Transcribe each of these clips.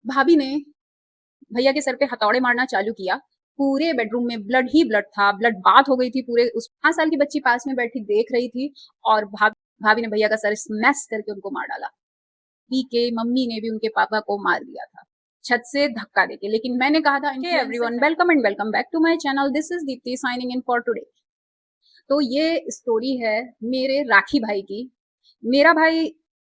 भाभी ने भैया के सर पे हथौड़े मारना चालू किया। पूरे बेडरूम में ब्लड ही ब्लड था, ब्लड बात हो गई थी। पूरे उस 5 साल की बच्ची पास में बैठी देख रही थी और भाभी ने भैया का सर स्मैश करके उनको मार डाला। पी के मम्मी ने भी उनके पापा को मार दिया था छत से धक्का देके। लेकिन मैंने कहा था, everyone, welcome and welcome back to my channel, this is Deepti signing in for today. तो ये स्टोरी है मेरे राखी भाई की। मेरा भाई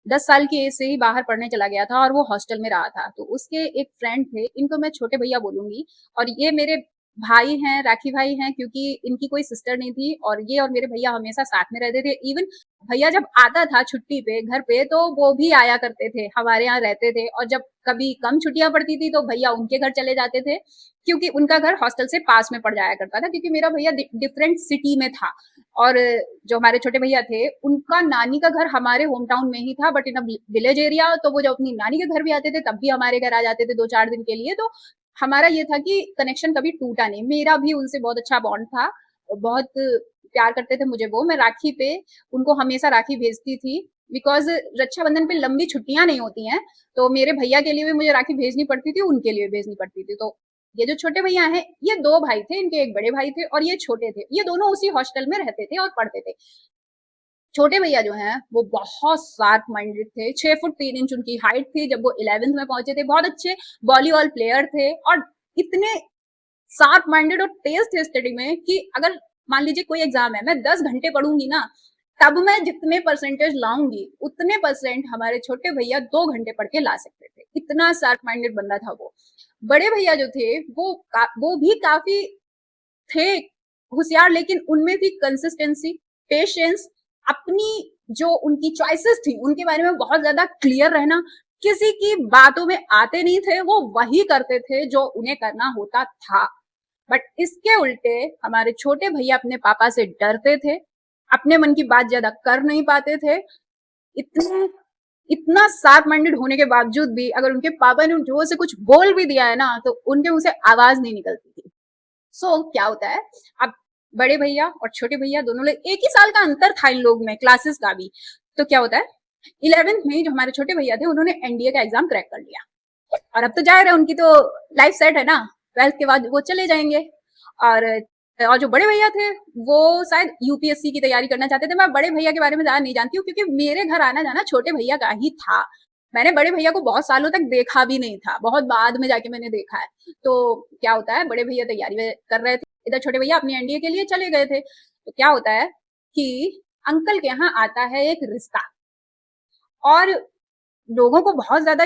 10 साल की एज से ही बाहर पढ़ने चला गया था और वो हॉस्टल में रहा था। तो उसके एक फ्रेंड थे, इनको मैं छोटे भैया बोलूंगी। और ये मेरे भाई हैं, राखी भाई हैं, क्योंकि इनकी कोई सिस्टर नहीं थी और ये और मेरे भैया हमेशा साथ में रहते थे। इवन भैया जब आता था छुट्टी पे घर पे तो वो भी आया करते थे, हमारे यहाँ रहते थे। और जब कभी कम छुट्टियां पड़ती थी तो भैया उनके घर चले जाते थे, क्योंकि उनका घर हॉस्टल से पास में पड़ जाया करता था, क्योंकि मेरा भैया डिफरेंट सिटी में था। और जो हमारे छोटे भैया थे उनका नानी का घर हमारे होम टाउन में ही था, but in a village area. तो वो जब अपनी नानी के घर भी आते थे तब भी हमारे घर आ जाते थे 2-4 दिन के लिए। तो हमारा ये था कि कनेक्शन कभी टूटा नहीं। मेरा भी उनसे बहुत अच्छा बॉन्ड था, बहुत प्यार करते थे मुझे वो। मैं राखी पे उनको हमेशा राखी भेजती थी, बिकॉज रक्षाबंधन पे लंबी छुट्टियां नहीं होती हैं। तो मेरे भैया के लिए भी मुझे राखी भेजनी पड़ती थी, उनके लिए भेजनी पड़ती थी। तो ये जो छोटे भैया हैं, ये 2 भाई थे, इनके एक बड़े भाई थे और ये छोटे थे। ये दोनों उसी हॉस्टल में रहते थे और पढ़ते थे। छोटे भैया जो हैं वो बहुत शार्प माइंडेड थे। 6 फुट 3 इंच उनकी हाइट थी जब वो 11th में पहुंचे थे। बहुत अच्छे वॉलीबॉल प्लेयर थे और इतने शार्प माइंडेड और तेज थे स्टडी में कि अगर मान लीजिए कोई एग्जाम है, मैं 10 घंटे पढ़ूंगी ना, तब मैं जितने परसेंटेज लाऊंगी उतने परसेंट हमारे छोटे भैया 2 घंटे पढ़ के ला सकते थे। इतना शार्प माइंडेड बंदा था वो। बड़े भैया जो थे वो भी काफी थे होशियार, लेकिन उनमें थी कंसिस्टेंसी, पेशेंस, अपनी जो उनकी चॉइसेस थी उनके बारे में बहुत ज्यादा क्लियर रहना। किसी की बातों में आते नहीं थे, वो वही करते थे जो उन्हें करना होता था। बट इसके उल्टे हमारे छोटे भैया अपने पापा से डरते थे, अपने मन की बात ज्यादा कर नहीं पाते थे। इतने इतना शार्प माइंडेड होने के बावजूद भी अगर उनके पापा ने जोर से कुछ बोल भी दिया है ना, तो उनके मुंह से आवाज नहीं निकलती थी। क्या होता है, अब बड़े भैया और छोटे भैया दोनों लोग, एक ही साल का अंतर था इन लोग में, क्लासेस का भी। तो क्या होता है, 11th में जो हमारे छोटे भैया थे उन्होंने एनडीए का एग्जाम क्रैक कर लिया और अब तो जाहिर है उनकी तो लाइफ सेट है ना। 12th के बाद वो चले जाएंगे। और जो बड़े भैया थे वो शायद यूपीएससी की तैयारी करना चाहते थे। मैं बड़े भैया के बारे में ज्यादा नहीं जानती हूँ, क्योंकि मेरे घर आना जाना छोटे भैया का ही था। मैंने बड़े भैया को बहुत सालों तक देखा भी नहीं था, बहुत बाद में जाके मैंने देखा है। तो क्या होता है, बड़े भैया तैयारी कर रहे थे, इधर छोटे भैया अपनी एनडीए के लिए चले गए थे। तो क्या होता है कि अंकल के यहाँ आता है एक रिश्ता। और लोगों को बहुत ज्यादा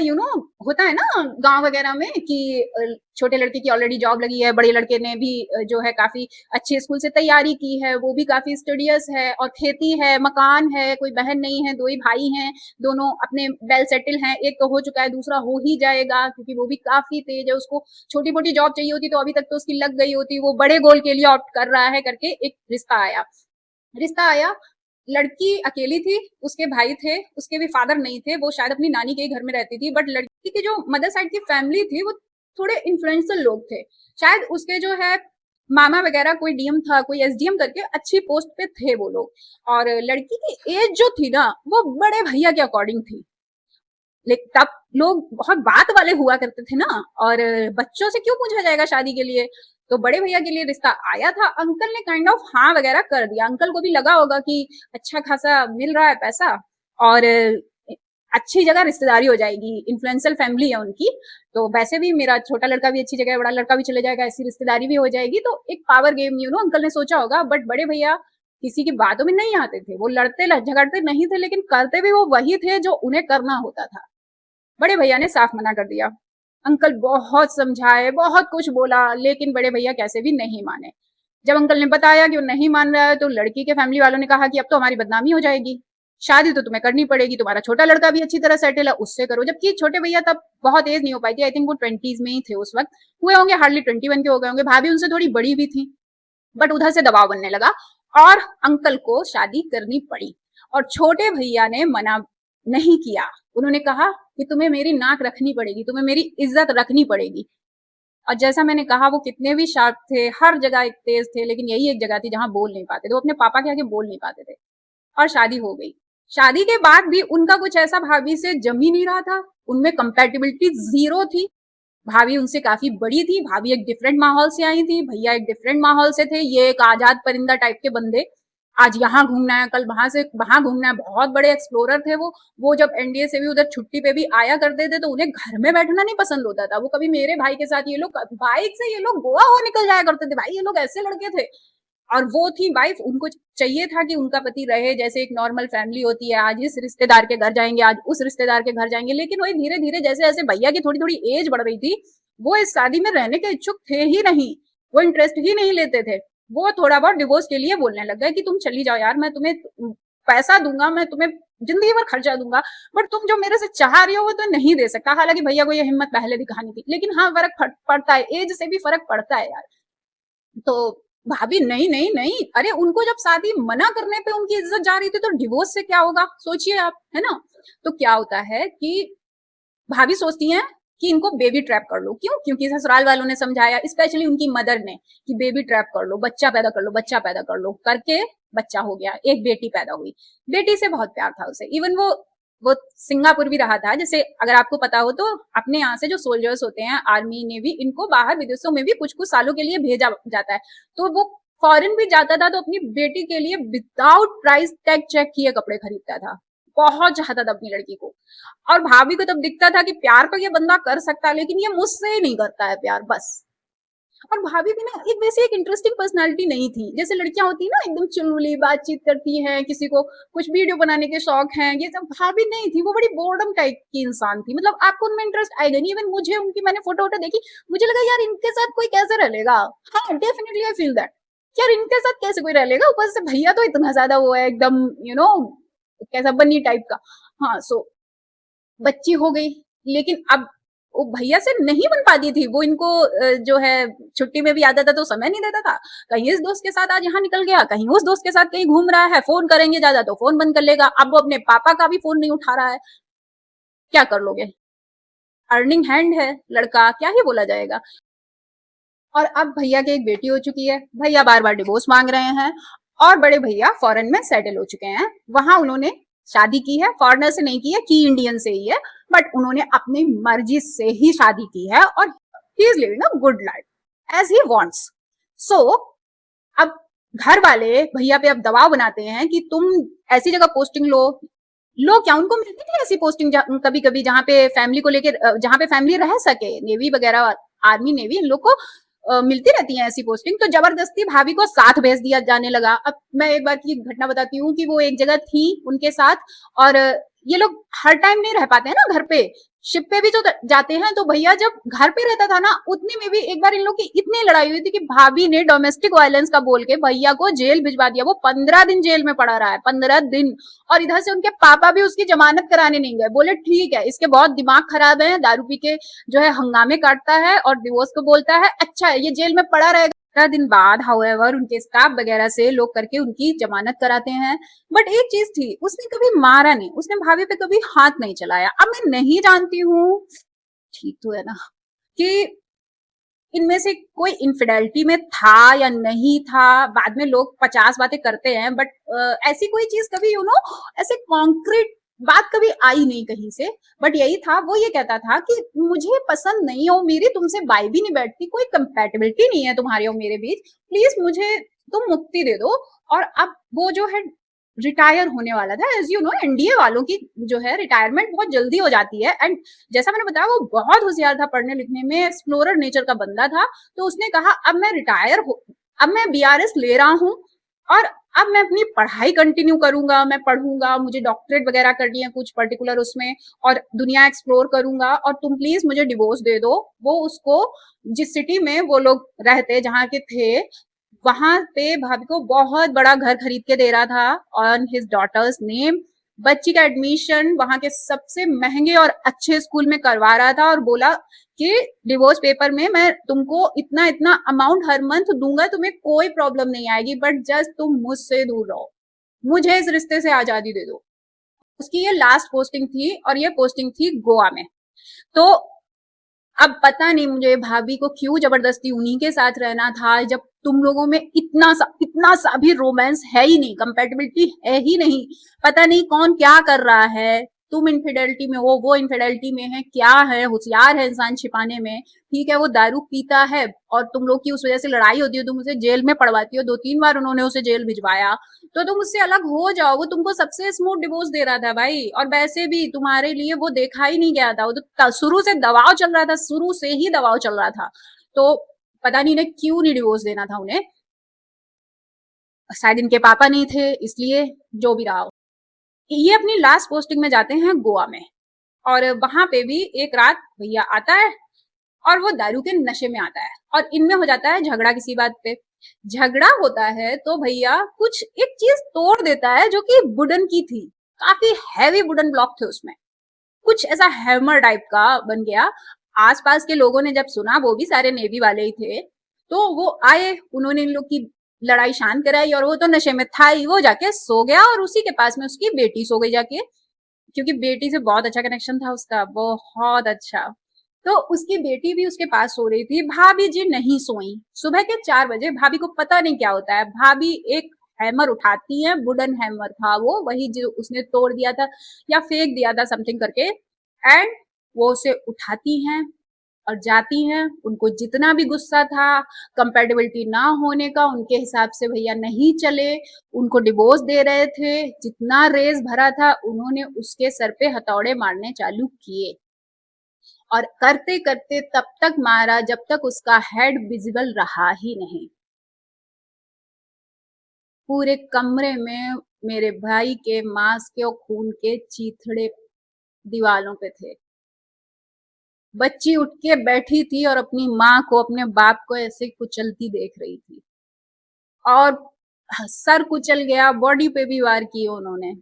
होता है ना गांव वगैरह में कि छोटे लड़के की ऑलरेडी जॉब लगी है, बड़े लड़के ने भी जो है काफी अच्छे स्कूल से तैयारी की है, वो भी काफी स्टडियस है, और खेती है, मकान है, कोई बहन नहीं है, 2 ही भाई हैं, दोनों अपने वेल सेटल हैं। एक तो हो चुका है, दूसरा हो ही जाएगा, क्योंकि वो भी काफी तेज है, उसको छोटी मोटी जॉब चाहिए होती तो अभी तक तो उसकी लग गई होती, वो बड़े गोल के लिए ऑप्ट कर रहा है करके एक रिश्ता आया। लड़की अकेली थी, उसके भाई थे, उसके भी फादर नहीं थे, वो शायद अपनी नानी के घर में रहती थी। बट लड़की की जो मदर साइड की फैमिली थी वो थोड़े इन्फ्लुएंशियल लोग थे। शायद उसके जो है मामा वगैरह कोई डीएम था, कोई एसडीएम करके अच्छी पोस्ट पे थे वो लोग। और लड़की की एज जो थी ना वो बड़े भैया के अकॉर्डिंग थी। लेकिन तब लोग बहुत बात वाले हुआ करते थे ना, और बच्चों से क्यों पूछा जाएगा शादी के लिए। तो बड़े भैया के लिए रिश्ता आया था, अंकल ने काइंड ऑफ हाँ वगैरह कर दिया। अंकल को भी लगा होगा कि अच्छा खासा मिल रहा है पैसा और अच्छी जगह रिश्तेदारी हो जाएगी, इन्फ्लुएंशियल फैमिली है उनकी, तो वैसे भी मेरा छोटा लड़का भी अच्छी जगह है, बड़ा लड़का भी चले जाएगा, ऐसी रिश्तेदारी भी हो जाएगी। तो एक पावर गेम अंकल ने सोचा होगा। बट बड़े भैया किसी की बातों में नहीं आते थे, वो लड़ते झगड़ते नहीं थे, लेकिन करते भी वो वही थे जो उन्हें करना होता था। बड़े भैया ने साफ मना कर दिया। अंकल बहुत समझाए, बहुत कुछ बोला, लेकिन बड़े भैया कैसे भी नहीं माने। जब अंकल ने बताया कि वो नहीं मान रहा है तो लड़की के फैमिली वालों ने कहा कि अब तो हमारी बदनामी हो जाएगी, शादी तो तुम्हें करनी पड़ेगी, तुम्हारा छोटा लड़का भी अच्छी तरह सेटल है, उससे करो। जबकि छोटे भैया तब बहुत एज नहीं हो पाई थी, आई थिंक वो 20s में ही थे उस वक्त, हुए होंगे हार्डली 21 के हो गए होंगे। भाभी उनसे थोड़ी बड़ी भी थी। बट उधर से दबाव बनने लगा और अंकल को शादी करनी पड़ी। और छोटे भैया ने मना नहीं किया, उन्होंने कहा कि तुम्हें मेरी नाक रखनी पड़ेगी, तुम्हें मेरी इज्जत रखनी पड़ेगी। और जैसा मैंने कहा वो कितने भी शार्प थे, हर जगह एक तेज थे, लेकिन यही एक जगह थी जहां बोल नहीं पाते थे, वो अपने पापा के आगे बोल नहीं पाते थे। और शादी हो गई। शादी के बाद भी उनका कुछ ऐसा भाभी से जम ही नहीं रहा था, उनमें कंपेटिबिलिटी जीरो थी। भाभी उनसे काफी बड़ी थी, भाभी एक डिफरेंट माहौल से आई थी, भैया एक डिफरेंट माहौल से थे, ये एक आजाद परिंदा टाइप के बंदे, आज यहाँ घूमना है, कल वहां से वहां घूमना है, बहुत बड़े एक्सप्लोरर थे वो जब एनडीए से भी उधर छुट्टी पे भी आया करते थे तो उन्हें घर में बैठना नहीं पसंद होता था, वो कभी मेरे भाई के साथ, ये लोग बाइक से ये लोग गोवा हो निकल जाया करते थे भाई, ये लोग ऐसे लड़के थे। और वो थी वाइफ, उनको चाहिए था कि उनका पति रहे जैसे एक नॉर्मल फैमिली होती है, आज इस रिश्तेदार के घर जाएंगे, आज उस रिश्तेदार के घर जाएंगे, लेकिन वही धीरे धीरे जैसे जैसे भैया की थोड़ी थोड़ी एज बढ़ रही थी, वो इस शादी में रहने के इच्छुक थे ही नहीं, वो इंटरेस्ट ही नहीं लेते थे, वो थोड़ा बहुत डिवोर्स के लिए बोलने लग गए कि तुम चली जाओ यार, मैं तुम्हें पैसा दूंगा, मैं तुम्हें जिंदगी भर खर्चा दूंगा, बट तुम जो मेरे से चाह रही हो वो तो नहीं दे सकता। हालांकि भैया को ये हिम्मत पहले दिखानी थी, लेकिन हाँ फर्क पड़ता है, एज से भी फर्क पड़ता है यार। तो भाभी नहीं नहीं नहीं, अरे उनको जब शादी मना करने पे उनकी इज्जत जा रही थी तो डिवोर्स से क्या होगा, सोचिए आप, है ना। तो क्या होता है कि भाभी सोचती हैं कि इनको बेबी ट्रैप कर लो, क्यों, क्योंकि ससुराल वालों ने समझाया, स्पेशली उनकी मदर ने, कि बेबी ट्रैप कर लो, बच्चा पैदा कर लो, बच्चा पैदा कर लो, करके बच्चा हो गया, एक बेटी पैदा हुई, बेटी से बहुत प्यार था उसे, इवन वो सिंगापुर भी रहा था, जैसे अगर आपको पता हो तो अपने यहाँ से जो सोल्जर्स होते हैं आर्मी नेवी, इनको बाहर विदेशों में भी कुछ कुछ सालों के लिए भेजा जाता है, तो वो फॉरेन भी जाता था तो अपनी बेटी के लिए विदाउट प्राइस टैग चेक किए कपड़े खरीदता था, बहुत चाहता था अपनी लड़की को। और भाभी को तब दिखता था कि प्यार तो ये बंदा कर सकता है लेकिन ये मुझसे नहीं करता है प्यार, बस। और भाभी भी ना एक वैसे एक इंटरेस्टिंग पर्सनालिटी नहीं थी, जैसे लड़कियां होती है ना एकदम चुलबुली बातचीत करती हैं, किसी को कुछ वीडियो बनाने के शौक हैं, ये सब भाभी नहीं थी, वो बड़ी बोर्डम टाइप की इंसान थी, मतलब आपको उनमें इंटरेस्ट आएगा नहीं। इवन मुझे उनकी, मैंने फोटो वोटो देखी, मुझे लगा यार इनके साथ कोई कैसे रह लेगा, हाँ डेफिनेटली आई फील दैट, यार इनके साथ कैसे कोई रह लेगा, ऊपर से भैया तो इतना ज्यादा वो है एकदम, कैसा बनी टाइप का। हाँ सो बच्ची हो गई, लेकिन अब वो भैया से नहीं बन पाती थी, वो इनको जो है छुट्टी में भी आता था तो समय नहीं देता था, कहीं इस दोस्त के साथ आज यहाँ निकल गया, कहीं उस दोस्त के साथ कहीं घूम रहा है, फोन करेंगे ज्यादा तो फोन बंद कर लेगा, अब वो अपने पापा का भी फोन नहीं उठा रहा है, क्या कर लोगे, अर्निंग हैंड है लड़का, क्या ही बोला जाएगा। और अब भैया की एक बेटी हो चुकी है, भैया बार बार डिवोर्स मांग रहे हैं, और बड़े भैया फॉरेन में सेटल हो चुके हैं, वहां उन्होंने शादी की है, फॉरेनर से नहीं की है, की इंडियन से ही है, बट उन्होंने अपनी मर्जी से ही शादी की है, और he is living a good life as he wants. So अब घर वाले भैया पे अब दबाव बनाते हैं कि तुम ऐसी जगह पोस्टिंग लो, लो क्या, उनको मिलती थी ऐसी पोस्टिंग कभी कभी जहाँ पे फैमिली को लेकर, जहाँ पे फैमिली रह सके, नेवी वगैरह, आर्मी नेवी, इन लोग को मिलती रहती है ऐसी पोस्टिंग, तो जबरदस्ती भाभी को साथ भेज दिया जाने लगा। अब मैं एक बार की घटना बताती हूँ कि वो एक जगह थी उनके साथ, और ये लोग हर टाइम नहीं रह पाते हैं ना घर पे, शिप पे भी जो जाते हैं, तो भैया जब घर पे रहता था ना, उतने में भी एक बार इन लोग की इतनी लड़ाई हुई थी कि भाभी ने डोमेस्टिक वायलेंस का बोल के भैया को जेल भिजवा दिया, वो 15 दिन जेल में पड़ा रहा है, 15 दिन। और इधर से उनके पापा भी उसकी जमानत कराने नहीं गए, बोले ठीक है इसके बहुत दिमाग खराब है, दारू पी के जो है हंगामे काटता है और डिवोर्स को बोलता है, अच्छा है ये जेल में पड़ा रहेगा। 15 दिन बाद हाउएवर उनके स्टाफ वगैरह से लोग करके उनकी जमानत कराते हैं। बट एक चीज थी, उसने कभी मारा नहीं, उसने भाभी पे कभी हाथ नहीं चलाया। अब मैं नहीं जानती हूँ, ठीक तो है ना, कि इनमें से कोई इनफिडेलिटी में था या नहीं था, बाद में लोग 50 बातें करते हैं, बट ऐसी कोई चीज कभी ऐसे कॉन्क्रीट बात कभी आई नहीं कहीं से। बट यही था, वो ये कहता था कि मुझे पसंद नहीं हो, मेरी तुमसे बाई भी नहीं बैठती, कोई कंपेटेबिलिटी नहीं है तुम्हारे और मेरे बीच, प्लीज मुझे तुम मुक्ति दे दो। और अब वो जो है रिटायर होने वाला था, एज यू नो एनडीए वालों की जो है रिटायरमेंट बहुत जल्दी हो जाती है, एंड जैसा मैंने बताया वो बहुत होशियार था पढ़ने लिखने में, एक्सप्लोरर नेचर का बंदा था, तो उसने कहा अब मैं रिटायर हो, अब मैं बीआरएस ले रहा हूँ, और अब मैं अपनी पढ़ाई कंटिन्यू करूंगा, मैं पढ़ूंगा, मुझे डॉक्टरेट वगैरह करनी है कुछ पर्टिकुलर उसमें, और दुनिया एक्सप्लोर करूंगा, और तुम प्लीज मुझे डिवोर्स दे दो। वो उसको जिस सिटी में वो लोग रहते जहाँ के थे, वहां पे भाभी को बहुत बड़ा घर खरीद के दे रहा था ऑन हिज डॉटर्स नेम, बच्ची का एडमिशन वहां के सबसे महंगे और अच्छे स्कूल में करवा रहा था, और बोला कि डिवोर्स पेपर में मैं तुमको इतना इतना अमाउंट हर मंथ दूंगा, तुम्हें कोई प्रॉब्लम नहीं आएगी, बट जस्ट तुम मुझसे दूर रहो, मुझे इस रिश्ते से आजादी दे दो। उसकी ये लास्ट पोस्टिंग थी, और ये पोस्टिंग थी गोवा में। तो अब पता नहीं मुझे भाभी को क्यों जबरदस्ती उन्हीं के साथ रहना था, जब तुम लोगों में इतना सा भी रोमांस है ही नहीं, कंपेटिबिलिटी है ही नहीं, पता नहीं कौन क्या कर रहा है, तुम इनफिडेलिटी में हो, वो इनफिडेलिटी में है, क्या है, होशियार है इंसान छिपाने में। ठीक है, वो दारू पीता है और तुम लोग की उस वजह से लड़ाई होती है, तुम उसे जेल में पड़वाती हो, 2-3 बार उन्होंने उसे जेल भिजवाया, तो तुम उससे अलग हो जाओ। वो तुमको सबसे स्मूथ डिवोर्स दे रहा था भाई, और वैसे भी तुम्हारे लिए वो देखा ही नहीं गया था, वो तो शुरू से दबाव चल रहा था, शुरू से ही दबाव चल रहा था। तो पता नहीं इन्हें क्यों नहीं डिवोर्स देना था उन्हें, शायद इनके पापा नहीं थे इसलिए, जो भी रहा हो। ये अपनी लास्ट पोस्टिंग में जाते हैं गोवा में, और वहां पे भी एक रात भैया आता है और वो दारू के नशे में आता है, और इनमें हो जाता है झगड़ा किसी बात पे। झगड़ा होता है तो भैया कुछ एक चीज तोड़ देता है जो कि वुडन की थी, काफी हैवी वुडन ब्लॉक थे उसमें, कुछ ऐसा हैमर टाइप का बन गया। आसपास के लोगों ने जब सुना, वो भी सारे नेवी वाले ही थे, तो वो आए, उन्होंने इन लोग की लड़ाई शांत कराई, और वो तो नशे में था ही, वो जाके सो गया, और उसी के पास में उसकी बेटी सो गई जाके, क्योंकि बेटी से बहुत अच्छा कनेक्शन था उसका, बहुत अच्छा। तो उसकी बेटी भी उसके पास सो रही थी, भाभी जी नहीं सोई। सुबह के 4 बजे भाभी को पता नहीं क्या होता है, भाभी एक हैमर उठाती है, वुडन हैमर था वो, वही जो उसने तोड़ दिया था या फेंक दिया था समथिंग करके, एंड वो उसे उठाती हैं और जाती हैं। उनको जितना भी गुस्सा था कंपेटेबिलिटी ना होने का, उनके हिसाब से भैया नहीं चले, उनको डिवोर्स दे रहे थे, जितना रेस भरा था उन्होंने उसके सर पे हथौड़े मारने चालू किए, और करते करते तब तक मारा जब तक उसका हेड विजिबल रहा ही नहीं। पूरे कमरे में मेरे भाई के मांस के और खून के चीथड़े दीवालों पे थे। बच्ची उठ के बैठी थी और अपनी माँ को, अपने बाप को ऐसे कुचलती देख रही थी, और सर कुचल गया, बॉडी पे भी वार किए उन्होंने।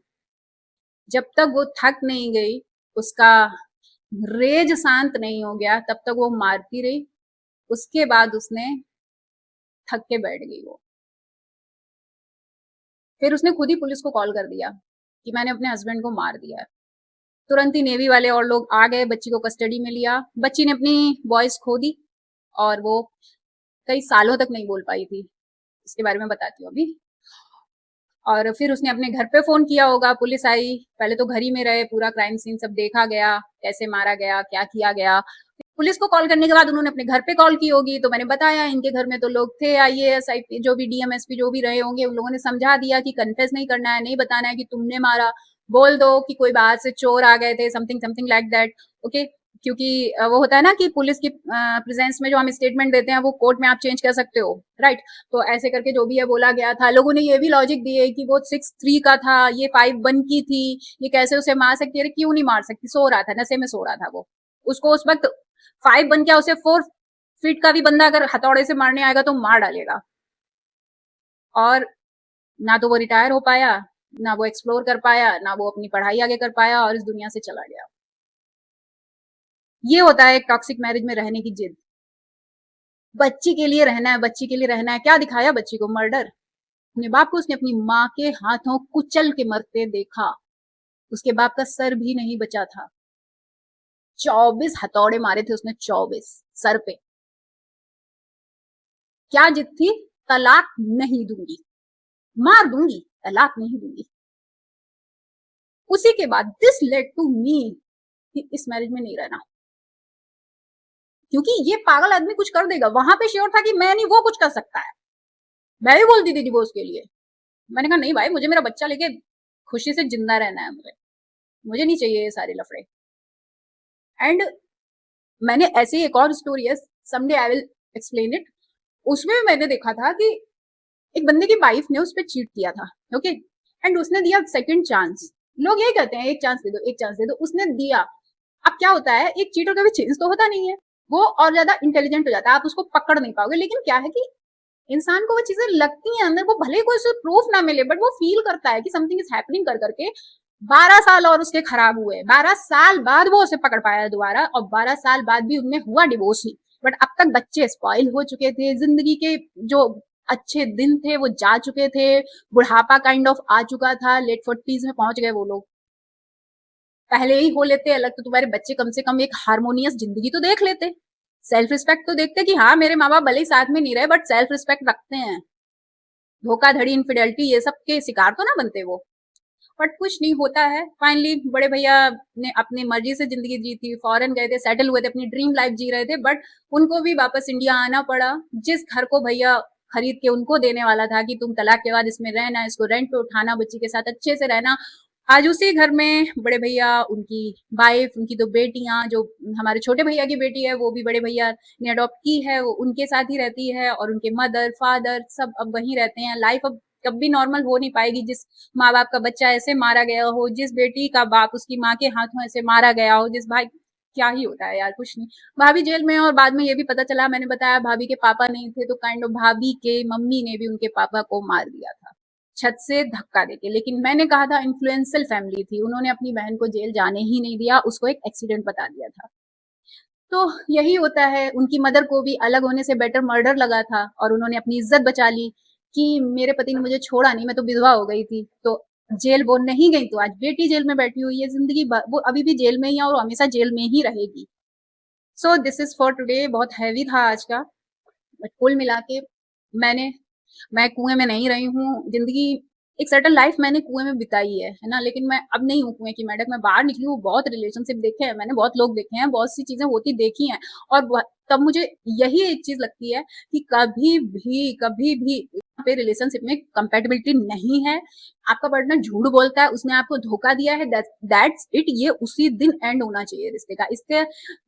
जब तक वो थक नहीं गई, उसका रेज शांत नहीं हो गया, तब तक वो मारती रही। उसके बाद उसने थक के बैठ गई वो, फिर उसने खुद ही पुलिस को कॉल कर दिया कि मैंने अपने हस्बैंड को मार दिया है। तुरंत ही नेवी वाले और लोग आ गए, बच्ची को कस्टडी में लिया। बच्ची ने अपनी वॉइस खो दी और वो कई सालों तक नहीं बोल पाई थी, इसके बारे में बताती हूँ अभी। और फिर उसने अपने घर पे फोन किया होगा, पुलिस आई, पहले तो घर ही में रहे, पूरा क्राइम सीन सब देखा गया, कैसे मारा गया, क्या किया गया। पुलिस को कॉल करने के बाद उन्होंने अपने घर पे कॉल की होगी, तो मैंने बताया इनके घर में तो लोग थे, आईएएस आईपी जो भी डीएमएसपी जो भी रहे होंगे, उन लोगों ने समझा दिया कि कन्फेस नहीं करना है, नहीं बताना है कि तुमने मारा, बोल दो कि कोई बाहर से चोर आ गए थे, something something like that. Okay, क्योंकि वो होता है ना कि पुलिस की प्रेजेंस में जो हम स्टेटमेंट देते हैं वो कोर्ट में आप चेंज कर सकते हो, राइट। तो ऐसे करके जो भी है बोला गया था। लोगों ने ये भी लॉजिक दिए कि वो 6'3" का था, ये 5'1" की थी, ये कैसे उसे मार सकती है, क्यों नहीं मार सकती, सो रहा था, नशे में सो रहा था वो, उसको उस वक्त 5'1" क्या, उसे 4 फीट का भी बंदा अगर हथौड़े से मारने आएगा तो मार डालेगा। और ना तो वो रिटायर हो पाया, ना वो एक्सप्लोर कर पाया, ना वो अपनी पढ़ाई आगे कर पाया, और इस दुनिया से चला गया। ये होता है एक टॉक्सिक मैरिज में रहने की जिद। बच्ची के लिए रहना है, बच्ची के लिए रहना है, क्या दिखाया बच्ची को, मर्डर। अपने बाप को उसने अपनी माँ के हाथों कुचल के मरते देखा, उसके बाप का सर भी नहीं बचा था। 24 हथौड़े मारे थे उसने, 24 सर पे। क्या जिद थी, तलाक नहीं दूंगी, मार दूंगी, तलाक नहीं दूंगी। उसी के बाद दिस लेड टू मी कि इस मैरिज में नहीं रहना, क्योंकि ये पागल आदमी कुछ कर देगा। वहां पे श्योर था कि मैं नहीं, वो कुछ कर सकता है। मैं भी बोलती थी डिवोर्स के लिए, मैंने कहा नहीं भाई, मुझे मेरा बच्चा लेके खुशी से जिंदा रहना है, मुझे नहीं चाहिए ये सारे लफड़े। एंड मैंने ऐसे ही एक और स्टोरी है, someday I will explain it, उसमें भी मैंने देखा था कि एक बंदे की वाइफ ने उस पर चीट किया था, ओके, एंड उसने दिया सेकंड चांस। लोग यही कहते हैं एक चांस दे दो, एक चांस दे दो, उसने दिया। अब क्या होता है, एक चीटर कभी चेंज तो होता नहीं है, वो और ज्यादा इंटेलिजेंट हो जाता है, आप उसको पकड़ नहीं पाओगे। लेकिन क्या है कि इंसान को वो चीजें लगती हैं अंदर, वो भले ही कोई उसे प्रूफ ना मिले, बट वो फील करता है कि समथिंग इज हैपनिंग कर करके। 12 साल और उसके खराब हुए, 12 साल बाद वो उसे पकड़ पाया दोबारा, और 12 साल बाद भी उनमें हुआ डिवोर्स ही। बट अब तक बच्चे स्पॉइल हो चुके थे, जिंदगी के जो अच्छे दिन थे वो जा चुके थे, बुढ़ापा काइंड ऑफ आ चुका था, लेट 40s में पहुंच गए वो लोग। पहले ही हो लेते अलग तो तुम्हारे बच्चे कम से कम एक हार्मोनियस जिंदगी तो देख लेते, सेल्फ रिस्पेक्ट तो देखते कि हाँ मेरे माँ बाप भले ही साथ में नहीं रहे बट सेल्फ रिस्पेक्ट रखते हैं, धोखाधड़ी इनफिडेलिटी ये सब के शिकार तो ना बनते वो। बट कुछ नहीं होता है। फाइनली बड़े भैया ने अपनी मर्जी से जिंदगी जी थी, फॉरेन गए थे, सेटल हुए थे, अपनी ड्रीम लाइफ जी रहे थे, बट उनको भी वापस इंडिया आना पड़ा। जिस घर को भैया खरीद के उनको देने वाला था कि तुम तलाक के बाद इसमें रहना, इसको रेंट पे उठाना, बच्ची के साथ अच्छे से रहना, आज उसी घर में बड़े भैया, उनकी वाइफ, उनकी दो बेटियां, जो हमारे छोटे भैया की बेटी है वो भी बड़े भैया ने अडॉप्ट की है, वो उनके साथ ही रहती है, और उनके मदर फादर सब अब वहीं रहते हैं। लाइफ अब कभी नॉर्मल हो नहीं पाएगी। जिस माँ बाप का बच्चा ऐसे मारा गया हो, जिस बेटी का बाप उसकी माँ के हाथों ऐसे मारा गया हो, जिस भाई, क्या ही होता है यार, कुछ नहीं। भाभी जेल में, और बाद में ये भी पता चला, मैंने बताया भाभी के पापा नहीं थे, तो काइंड ऑफ भाभी के मम्मी ने भी उनके पापा को मार दिया था छत से धक्का देके। लेकिन मैंने कहा था इन्फ्लुएंशियल फैमिली थी, उन्होंने अपनी बहन को जेल जाने ही नहीं दिया, उसको एक एक्सीडेंट बता दिया था। तो यही होता है। उनकी मदर को भी अलग होने से बेटर मर्डर लगा था, और उन्होंने अपनी इज्जत बचा ली कि मेरे पति ने मुझे छोड़ा नहीं, मैं तो विधवा हो गई थी। तो जेल वो नहीं गई, तो आज बेटी जेल में बैठी हुई है, जिंदगी वो अभी भी जेल में ही है, और हमेशा जेल में ही रहेगी। So this is for today. बहुत हैवी था आज का, बट कुल मिला के मैंने मैं कुएं में नहीं रही हूँ। जिंदगी एक सर्टन लाइफ मैंने कुएं में बिताई है ना, लेकिन मैं अब नहीं हूँ कुएं की मेंढक। मैं बाहर निकली हूँ, बहुत रिलेशनशिप देखे हैं मैंने, बहुत लोग देखे हैं, बहुत सी चीजें होती देखी हैं, और तब मुझे यही एक चीज लगती है कि कभी भी यहाँ पे रिलेशनशिप में कंपेटिबिलिटी नहीं है। आपका पार्टनर झूठ बोलता है, उसने आपको धोखा दिया है, दैट्स इट। ये उसी दिन एंड होना चाहिए रिश्ते का। इसके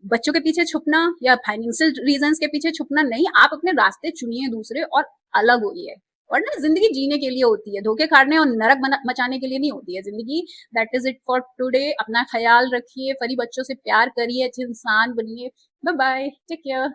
बच्चों के पीछे छुपना या फाइनेंशियल रीजंस के पीछे छुपना नहीं। आप अपने रास्ते चुनिए दूसरे, और अलग होइए। वरना जिंदगी जीने के लिए होती है, धोखे खाने और नरक मचाने के लिए नहीं होती है जिंदगी। That is it for today. अपना ख्याल रखिए, फरी बच्चों से प्यार करिए, अच्छे इंसान बनिए। Bye bye, take care.